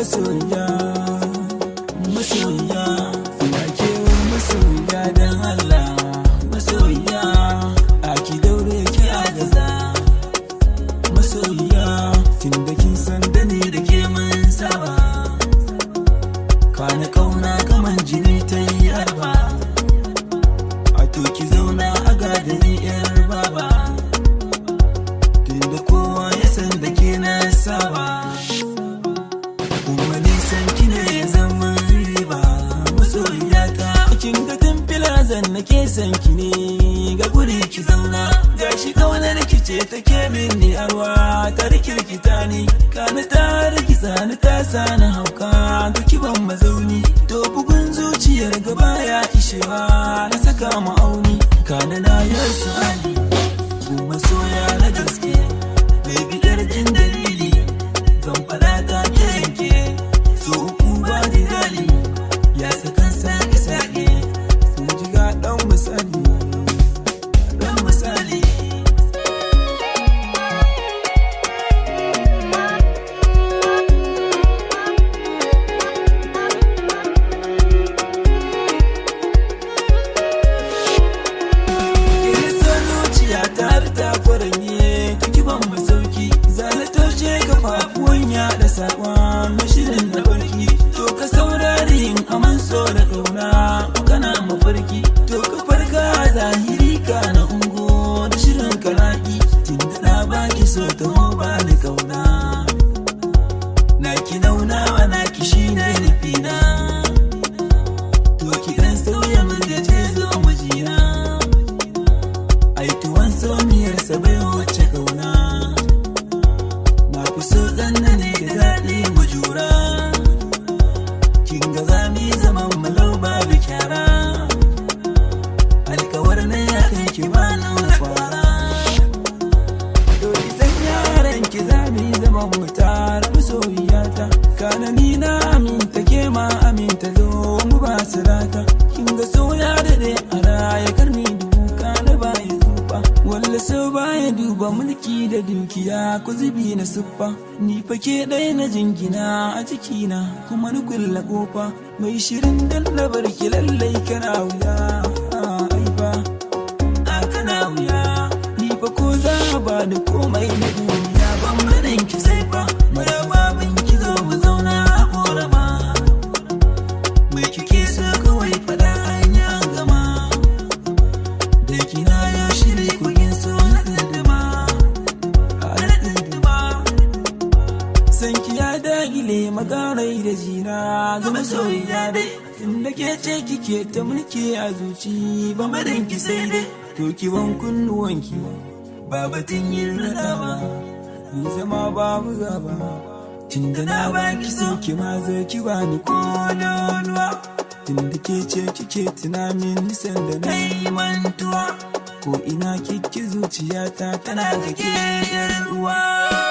masoya masoya ina kewar masoya dan Allah masoya aki daure ki agaza masoya tunda kin san da ni da ke mun saba kana kauna kaman jini ta yi arba a to ki zauna a gadari yar baba tunda kowa ya san da ke na saba kuma nisan ki ne ya zama riba masoyiya ta kin ga tamfila zan nake san ki ne ga guri ki zauna gashi kaunar ki ce take mini arwa ta rikirkita ni kana ta rikiza ni ta sani hauka ga kiban mazauni to bugun zuciyar gaba ya ishewa na saka ma'auni kana na yarsu ali kuma soya na gaske mai bidar jin dalili zan fada ta yanke so uku ba dali ya sakan sake sun ji ga dan misali ta kwaranye kiban masauki zalatoce kafafuwan yaɗa saƙon mashirin na barki to ka saurari yin aman so da ƙauna kana mafarki to ka farka zahiri ka na ungo da shirin karaki tunda na baki so ta ba da ƙauna na ki naunawa na ki shi na nufina to ki dan sauya min da ce zo mijina aituwan somiyarsa bai wacce kauna na fi so ne da daɗi mu jura kin ga zami zaman malau babu kyara alkawar na ya kai ki ba nuna kwara to isan yaran ki zami zaman mu tare masoyiyata kana ni na aminta ke ma aminta zo mu ba su rata kin ga so ya daɗe a raya karni duka na baya walla sau baya duba mulki da dukiya ku zubi na siffa ni fake ɗaya na jingina a jikina kuma ni kulla kofa mai shirin dan na barki lallai kana wuya ai ba a kana wuya ni fa ko za ba ni komai na duniya ban barin ki sai fa maraba ban ki zo mu zauna a korama mai kike so kawai fada an yi an gama da kina ya shiri ku sanki ya dagile magarai da jina zama soyayya dai inda ke ce kike ta mulki a zuci ba madan ki sai dai to ki ban kunnuwanki ba batun yin rada ba ni zama babu gaba tunda na baki so ki ma zo ki bani kodonuwa tunda ke ce kike tunamin nisan da na yi mantuwa ko ina kike zuciyata tana ga ke yar uwa